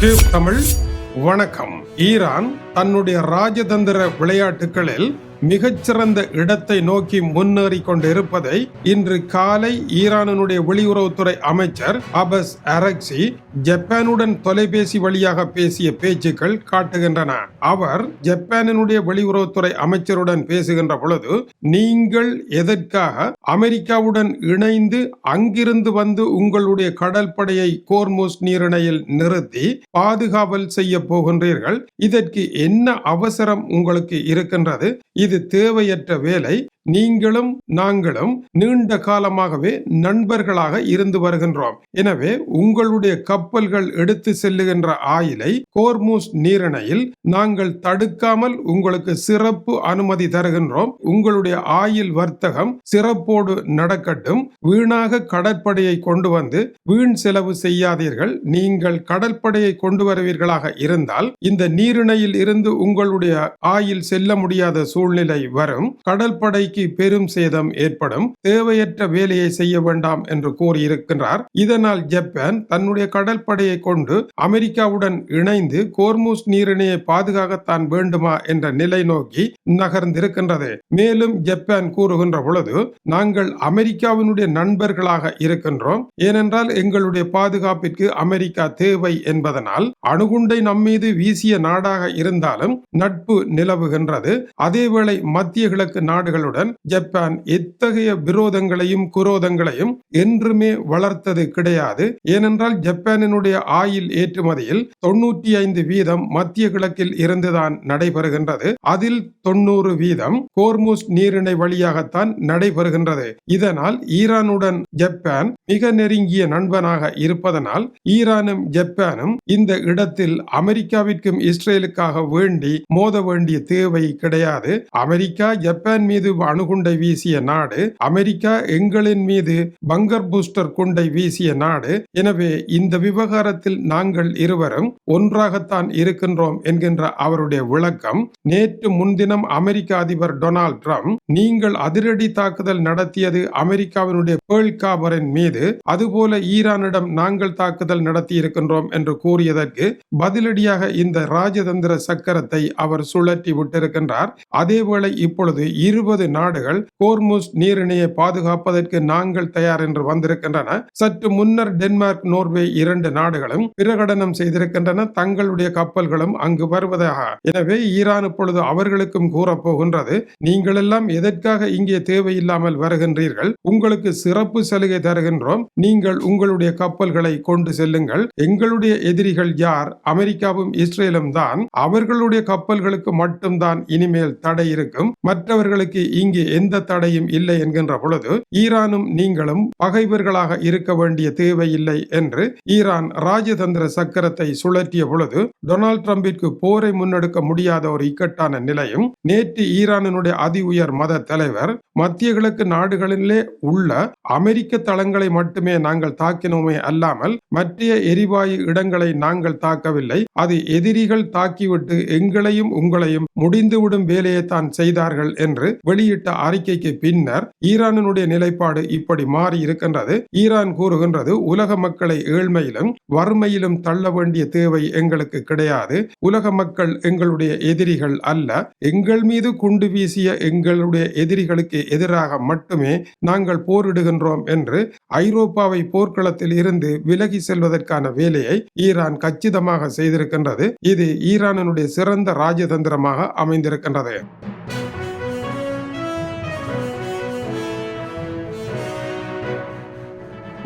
தமிழ் வணக்கம். ஈரான் தன்னுடைய ராஜதந்திர விளையாட்டுகளில் மிகச்சிறந்த இடத்தை நோக்கி முன்னேறி கொண்டிருப்பதை இன்று காலை ஈரானுடைய வெளியுறவுத்துறை அமைச்சர் அபஸ் அரக்சி ஜப்பானுடன் தொலைபேசி வழியாக பேசிய பேச்சுக்கள் காட்டுகின்றன. அவர் ஜப்பானினுடைய வெளியுறவுத்துறை அமைச்சருடன் பேசுகின்ற பொழுது, நீங்கள் எதற்காக அமெரிக்காவுடன் இணைந்து அங்கிருந்து வந்து உங்களுடைய கடற்படையை கோர்முஸ் நீரிணையில் நிறுத்தி பாதுகாவல் செய்ய போகின்றீர்கள்? இதற்கு என்ன அவசரம் உங்களுக்கு இருக்கின்றது? இது தேவையற்ற வேலை. நீங்களும் நாங்களும் நீண்ட காலமாகவே நண்பர்களாக இருந்து வருகின்றோம். எனவே உங்களுடைய கப்பல்கள் எடுத்து செல்லுகின்ற ஆயிலை கோர்முஸ் நீரிணையில் நாங்கள் தடுக்காமல் உங்களுக்கு சிறப்பு அனுமதி தருகின்றோம். உங்களுடைய ஆயில் வர்த்தகம் சிறப்போடு நடக்கட்டும். வீணாக கடற்படையை கொண்டு வந்து வீண் செலவு செய்யாதீர்கள். நீங்கள் கடற்படையை கொண்டு வருவீர்களாக இருந்தால் இந்த நீரிணையில் இருந்து உங்களுடைய ஆயில் செல்ல முடியாத சூழ்நிலை வரும். கடற்படைக்கு பெரும் சேதம் ஏற்படும். தேவையற்ற வேலையை செய்ய வேண்டாம் என்று கூறியிருக்கிறார். இதனால் ஜப்பான் தன்னுடைய கடற்படையை கொண்டு அமெரிக்காவுடன் இணைந்து கோர்முஸ் நீரிணையை பாதுகாக்கத்தான் வேண்டுமா என்ற நிலை நோக்கி நகர்ந்திருக்கின்றது. மேலும் ஜப்பான் கூறுகின்ற பொழுது, நாங்கள் அமெரிக்காவினுடைய நண்பர்களாக இருக்கின்றோம். ஏனென்றால் எங்களுடைய பாதுகாப்பிற்கு அமெரிக்கா தேவை என்பதனால் அணுகுண்டை நம்மீது வீசிய நாடாக இருந்தாலும் நட்பு நிலவுகின்றது. அதேவேளை மத்திய கிழக்கு நாடுகளுடன் ஜப்பான் எத்தகைய விரோதங்களையும் குரோதங்களையும் என்றுமே வளர்த்தது கிடையாது. ஏனென்றால் ஜப்பானினுடைய ஆயில் ஏற்றுமதியில் 95% மத்திய கிழக்கில் இருந்துதான் நடைபெறுகின்றது. அதில் 90% கோர்முஸ் நீரிணை வழியாகத்தான் நடைபெறுகின்றது. இதனால் ஈரானுடன் ஜப்பான் மிக நெருங்கிய நண்பனாக இருப்பதனால் ஈரானும் ஜப்பானும் இந்த இடத்தில் அமெரிக்காவிற்கும் இஸ்ரேலுக்காக வேண்டி மோத வேண்டிய தேவை கிடையாது. அமெரிக்கா ஜப்பான் மீது அணுகுண்டை வீசிய நாடு, அமெரிக்கா எங்களின் மீது பங்கர் பூஸ்டர் குண்டை வீசிய நாடு. எனவே இந்த விவகாரத்தில் நாங்கள் இருவரும் ஒன்றாகத்தான் இருக்கின்றோம் என்கின்ற அவருடைய விளக்கம் நேற்று முன்தினம் அமெரிக்க அதிபர் டொனால்ட் ட்ரம்ப், நீங்கள் அதிரடி தாக்குதல் நடத்தியது அமெரிக்காவினுடைய பேர்ல் ஹார்பரின் மீது, அதுபோல ஈரானிடம் நாங்கள் தாக்குதல் நடத்தி இருக்கின்றோம் என்று கூறியதற்கு பதிலடியாக இந்த ராஜதந்திர சக்கரத்தை அவர் சுழற்றி விட்டிருக்கின்றார். அதேவேளை இப்பொழுது 20 நாடுகள் கோர்முஸ் நீரிணையை பாதுகாப்பதற்கு நாங்கள் தயார் என்று வந்திருக்கின்றன. சற்று முன்னர் டென்மார்க், நோர்வே 2 நாடுகளும் பிரகடனம் செய்திருக்கின்றன தங்களுடைய கப்பல்களும் அங்கு வருவதாக. எனவே ஈரான் இப்பொழுது அவர்களுக்கும் கூறப்போகின்றது, நீங்கள் எல்லாம் எதற்காக இங்கே தேவையில்லாமல் வருகின்றீர்கள்? உங்களுக்கு சிறப்பு சலுகை தருகின்றோம். நீங்கள் உங்களுடைய கப்பல்களை கொண்டு செல்லுங்கள். எங்களுடைய எதிரிகள் யார்? அமெரிக்காவும் இஸ்ரேலும் தான். அவர்களுடைய கப்பல்களுக்கு மட்டும்தான் இனிமேல் தடை இருக்கும். மற்றவர்களுக்கு இங்கே எந்த தடையும் இல்லை என்கின்ற பொழுது ஈரானும் நீங்களும் பகைவர்களாக இருக்க வேண்டிய தேவையில்லை என்று ஈரான் ராஜதந்திர சக்கரத்தை சுழற்றிய பொழுது டொனால்ட் ட்ரம்பிற்கு போரை முன்னெடுக்க முடியாத ஒரு இக்கட்டான நிலையும், நேற்று ஈரானினுடைய அதி உயர் மத தலைவர், மத்திய கிழக்கு நாடுகளிலே உள்ள அமெரிக்க தளங்களை மட்டுமே நாங்கள் தாக்கினோமே அல்லாமல் மற்ற எரிவாயு இடங்களை நாங்கள் தாக்கவில்லை. அது எதிரிகள் தாக்கிவிட்டு எங்களையும் உங்களையும் முடிந்துவிடும் வேலையை தான் செய்தார்கள் என்று வெளியிட்ட அறிக்கைக்கு பின்னர் ஈரானுடைய நிலைப்பாடு இப்படி மாறி இருக்கின்றது. ஈரான் கூறுகின்றது, உலக மக்களை ஏழ்மையிலும் வறுமையிலும் தள்ள வேண்டிய தேவை எங்களுக்கு கிடையாது. உலக மக்கள் எங்களுடைய எதிரிகள் அல்ல. எங்கள் மீது குண்டு வீசிய எங்களுடைய எதிரிகளுக்கு எதிராக மட்டுமே நாங்கள் போரிடுகின்றோம் என்று ஐரோப்பாவை போர்க்களத்தில் இருந்து விலகி செல்வதற்கான வேலையை ஈரான் கச்சிதமாக செய்திருக்கின்றது. இது ஈரானுடைய சிறந்த ராஜதந்திரமாக அமைந்திருக்கின்றது.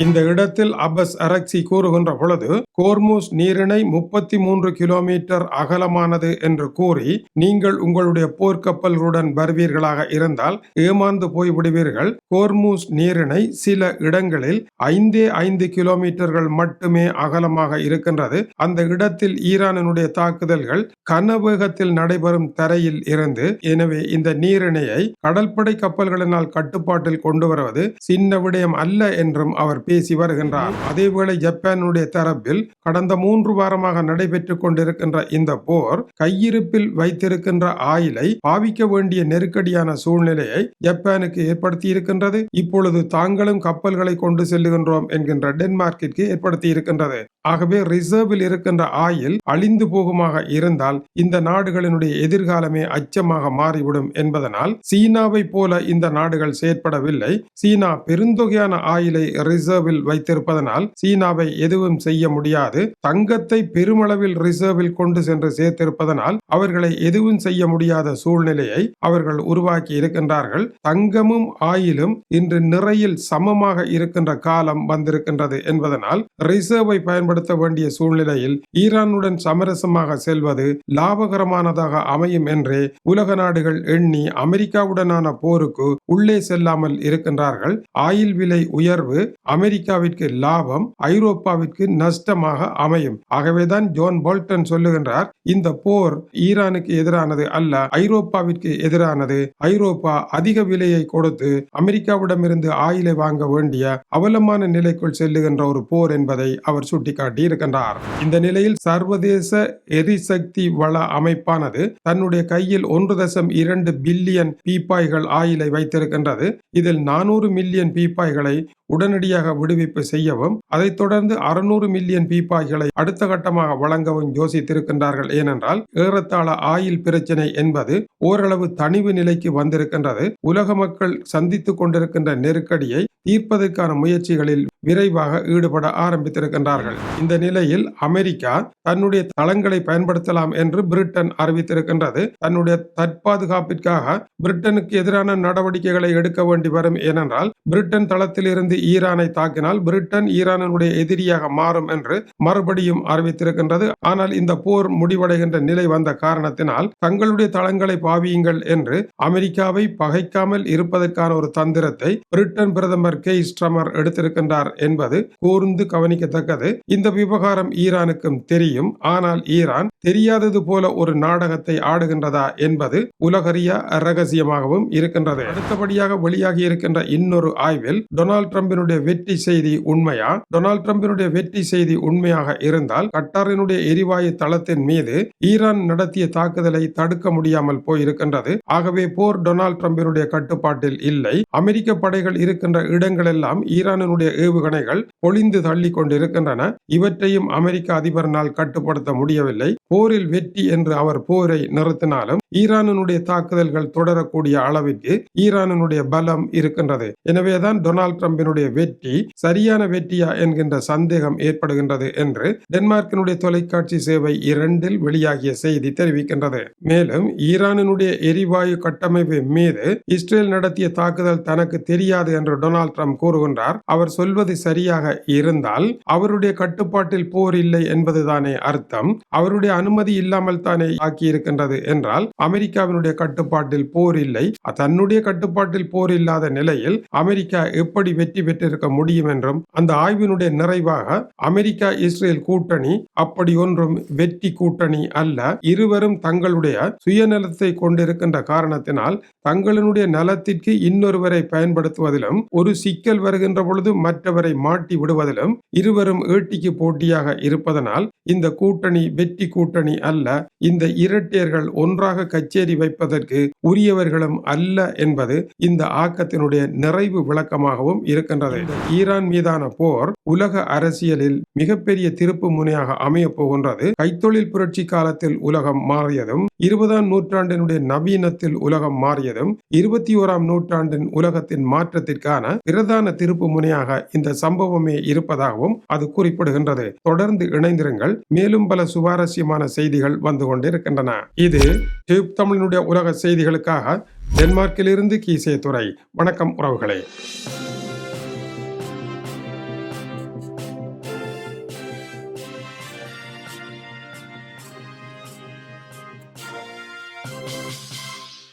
இந்த இடத்தில் அபஸ் அரக்சி கூறுகின்ற பொழுது, கோர்முஸ் நீரிணை 33 கிலோமீட்டர் அகலமானது என்று கூறி நீங்கள் உங்களுடைய போர்க்கப்பல்களுடன் வருவீர்களாக இருந்தால் ஏமாந்து போய்விடுவீர்கள். கோர்முஸ் நீரிணை சில இடங்களில் 5 கிலோமீட்டர்கள் மட்டுமே அகலமாக இருக்கின்றது. அந்த இடத்தில் ஈரானுடைய தாக்குதல்கள் கனவேகத்தில் நடைபெறும் தரையில் இருந்து. எனவே இந்த நீரிணையை கடற்படை கப்பல்களினால் கட்டுப்பாட்டில் கொண்டு வருவது சின்ன விடயம் அல்ல என்றும் அவர் பேசி வருகின்றார். அதேவேளை ஜப்பானுடைய தரப்பில் கடந்த 3 வாரமாக நடைபெற்றுக் கொண்டிருக்கின்ற இந்த போர் கையிருப்பில் வைத்திருக்கின்ற ஆயிலை பாவிக்க வேண்டிய நெருக்கடியான சூழ்நிலையை ஜப்பானுக்கு ஏற்படுத்தி இருக்கின்றது. இப்பொழுது தாங்களும் கப்பல்களை கொண்டு செல்லுகின்றோம் என்கின்ற டென்மார்க்கிற்கு ஏற்படுத்தி இருக்கின்றது. ஆகவே ரிசர்வில் இருக்கின்ற ஆயில் அழிந்து போகுமாக இருந்தால் இந்த நாடுகளினுடைய எதிர்காலமே அச்சமாக மாறிவிடும் என்பதனால் சீனாவை போல இந்த நாடுகள் செயற்படவில்லை. சீனா பெருந்தொகையான ஆயிலை ரிசர்வில் வைத்திருப்பதனால் சீனாவை எதுவும் செய்ய முடியாது. தங்கத்தை பெருமளவில் ரிசர்வில் கொண்டு சென்று சேர்த்திருப்பதனால் அவர்களை எதுவும் செய்ய முடியாத சூழ்நிலையை அவர்கள் உருவாக்கி இருக்கின்றார்கள். தங்கமும் ஆயிலும் இன்று நிறையில் சமமாக இருக்கின்ற காலம் வந்திருக்கின்றது என்பதனால் ரிசர்வை பயன்படுத்த வேண்டிய சூழ்நிலையில் ஈரானுடன் சமரசமாக செல்வது லாபகரமானதாக அமையும் என்றே உலக நாடுகள் எண்ணி அமெரிக்காவுடனான போருக்கு உள்ளே செல்லாமல் இருக்கின்றார்கள். ஆயில் விலை உயர்வு அமெரிக்காவிற்கு லாபம், ஐரோப்பாவிற்கு நஷ்டமாக அமையும். ஆகவேதான் ஜோன் போல்டன் சொல்லுகின்றார், இந்த போர் ஈரானுக்கு எதிரானது அல்ல, ஐரோப்பாவிற்கு எதிரானது. ஐரோப்பா அதிக விலையை கொடுத்து அமெரிக்காவிடமிருந்து ஆயிலை வாங்க வேண்டிய அவலமான நிலைக்குள் செல்லுகின்ற ஒரு போர் என்பதை அவர் சுட்டிக்காட்டி இருக்கின்றார். இந்த நிலையில் சர்வதேச எரிசக்தி வள அமைப்பானது தன்னுடைய கையில் 1.2 பில்லியன் பீப்பாய்கள் ஆயிலை வைத்திருக்கின்றது. இதில் 400 மில்லியன் பீப்பாய்களை உடனடியாக விடுவிப்பு செய்யவும், அதைத் தொடர்ந்து 600 மில்லியன் பீப்பாய்களை அடுத்த கட்டமாக வழங்கவும் யோசித்திருக்கின்றார்கள். ஏனென்றால் ஏறத்தாழ ஆயில் பிரச்சனை என்பது ஓரளவு தணிவு நிலைக்கு வந்திருக்கின்றது. உலக மக்கள் சந்தித்துக் கொண்டிருக்கின்ற நெருக்கடியை தீர்ப்பதற்கான முயற்சிகளில் விரைவாக ஈடுபட ஆரம்பித்திருக்கின்றார்கள். இந்த நிலையில் அமெரிக்கா தன்னுடைய தளங்களை பயன்படுத்தலாம் என்று பிரிட்டன் அறிவித்திருக்கின்றது. தன்னுடைய தற்பாதுகாப்பிற்காக பிரிட்டனுக்கு எதிரான நடவடிக்கைகளை எடுக்க வேண்டி வரும். ஏனென்றால் பிரிட்டன் தளத்தில் இருந்து ஈரானை தாக்கினால் பிரிட்டன் ஈரானுடைய எதிரியாக மாறும் என்று மறுபடியும் அறிவித்திருக்கின்றது. ஆனால் இந்த போர் முடிவடைகின்ற நிலை வந்த காரணத்தினால் தங்களுடைய தளங்களை பாவியுங்கள் என்று அமெரிக்காவை பகைக்காமல் இருப்பதற்கான ஒரு தந்திரத்தை பிரிட்டன் பிரதமர் கெய் ஸ்ட்ரமர் எடுத்திருக்கின்றார் என்பது கூர்ந்து கவனிக்கத்தக்கது. இந்த விவகாரம் ஈரானுக்கும் தெரியும். ஆனால் ஈரான் தெரியாதது போல ஒரு நாடகத்தை ஆடுகின்றதா என்பது உலகறிய ரகசியமாகவும் இருக்கின்றது. அடுத்தபடியாக வெளியாகி இருக்கின்ற இன்னொரு ஆய்வில் டொனால்ட் ட்ரம்பினுடைய வெற்றி செய்தி உண்மையா? டொனால்ட் ட்ரம்பினுடைய வெற்றி செய்தி உண்மையாக இருந்தால் கட்டாரினுடைய எரிவாயு தளத்தின் மீது ஈரான் நடத்திய தாக்குதலை தடுக்க முடியாமல் போயிருக்கின்றது. ஆகவே போர் டொனால்ட் ட்ரம்பினுடைய கட்டுப்பாட்டில் இல்லை. அமெரிக்க படைகள் இருக்கின்ற இடங்களெல்லாம் ஈரானுடைய ஏவுகணைகள் பொழிந்து தள்ளி கொண்டிருக்கின்றன. இவற்றையும் அமெரிக்க அதிபரினால் கட்டுப்படுத்த முடியவில்லை. போரில் வெற்றி என்று அவர் போரை நிறுத்தினாலும் ஈரானுடைய தாக்குதல்கள் தொடரக்கூடிய அளவிற்கு ஈரானுடைய பலம் இருக்கின்றது. எனவேதான் டொனால்ட் ட்ரம்பினுடைய வெற்றி சரியான வெற்றியா என்கின்ற சந்தேகம் ஏற்படுகின்றது என்று டென்மார்க்கினுடைய தொலைக்காட்சி சேவை 2 வெளியாகிய செய்தி தெரிவிக்கின்றது. மேலும் ஈரானுடைய எரிவாயு கட்டமைப்பு மீது இஸ்ரேல் நடத்திய தாக்குதல் தனக்கு தெரியாது என்று டொனால்ட் ட்ரம்ப் கூறுகின்றார். அவர் சொல்வது சரியாக இருந்தால் அவருடைய கட்டுப்பாட்டில் போர் இல்லை என்பதுதானே அர்த்தம். அவருடைய அனுமதி இல்லாமல் தானே ஆக்கியிருக்கின்றது என்றால் அமெரிக்காவினுடைய கட்டுப்பாட்டில் போர் இல்லை. தன்னுடைய கட்டுப்பாட்டில் போர் இல்லாத நிலையில் அமெரிக்கா எப்படி வெற்றி பெற்றிருக்க முடியும் என்றும் அந்த ஆய்வினுடைய நிறைவாக அமெரிக்கா இஸ்ரேல் கூட்டணி அப்படி ஒன்றும் வெற்றி கூட்டணி அல்ல. இருவரும் தங்களுடைய சுயநலத்தை கொண்டிருக்கின்ற காரணத்தினால் தங்களுடைய நலத்திற்கு இன்னொருவரை பயன்படுத்துவதிலும் ஒரு சிக்கல் வருகின்ற பொழுது மற்றவரை மாட்டி விடுவதிலும் இருவரும் ஏட்டிக்கு போட்டியாக இருப்பதனால் இந்த கூட்டணி வெற்றி கூட்டணி அல்ல. இந்த இரட்டையர்கள் ஒன்றாக கச்சேரி வைப்பதற்கு உரியவர்களும் அல்ல என்பது இந்த ஆக்கத்தினுடைய நிறைவு விளக்கமாகவும் இருக்கின்றது. ஈரான் மீதான போர் உலக அரசியலில் மிகப்பெரிய திருப்பு முனையாக அமைய போகின்றது. கைத்தொழில் புரட்சி காலத்தில் உலகம் மாறியதும் 20ஆம் நூற்றாண்டினுடைய நவீனத்தில் உலகம் மாறியதும் 21ஆம் நூற்றாண்டின் உலகத்தின் மாற்றத்திற்கான பிரதான திருப்பு முனையாக இந்த சம்பவமே இருப்பதாகவும் அது குறிப்பிடுகின்றது. தொடர்ந்து இணைந்திருங்கள். மேலும் பல சுவாரஸ்யமான செய்திகள் வந்து கொண்டிருக்கின்றன. இது டியூப் தமிழினுடைய உலக செய்திகளுக்காக டென்மார்க்கிலிருந்து கீசே துரை. வணக்கம் உறவுகளே.